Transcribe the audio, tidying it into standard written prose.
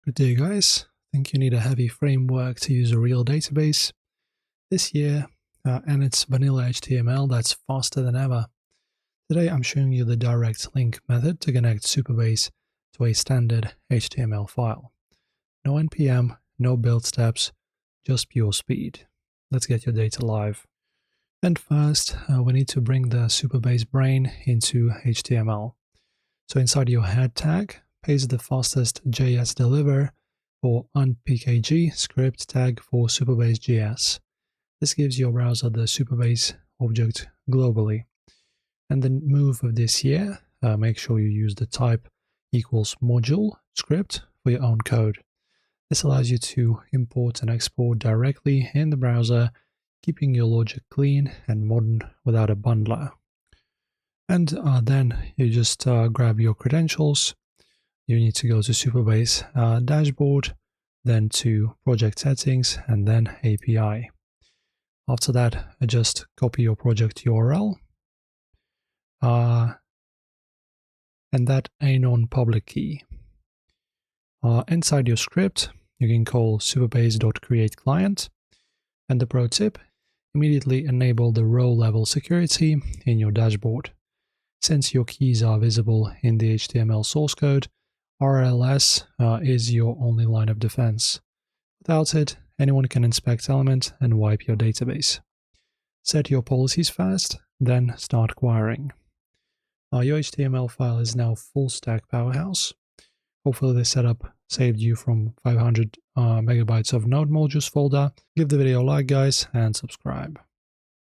Good day, guys. Think you need a heavy framework to use a real database this year, and it's vanilla HTML that's faster than ever. Today I'm showing you the direct link method to connect Supabase to a standard HTML file. No NPM, no build steps, just pure speed. Let's get your data live. And first, we need to bring the Supabase brain into HTML. So inside your head tag, paste the fastest JS deliver or unpkg script tag for Supabase JS. This gives your browser the Supabase object globally. And then move of this here, make sure you use the type equals module script for your own code. This allows you to import and export directly in the browser, keeping your logic clean and modern without a bundler. And then you just grab your credentials. You need to go to Supabase dashboard, then to project settings, and then API. After that, just copy your project URL, and that anon public key. Inside your script, you can call supabase.createClient, and the pro tip, immediately enable the row level security in your dashboard. Since your keys are visible in the HTML source code, RLS is your only line of defense. Without it, anyone can inspect element and wipe your database. Set your policies first, then start querying. Your HTML file is now full stack powerhouse. Hopefully this setup saved you from 500 megabytes of node modules folder. Give the video a like, guys, and subscribe.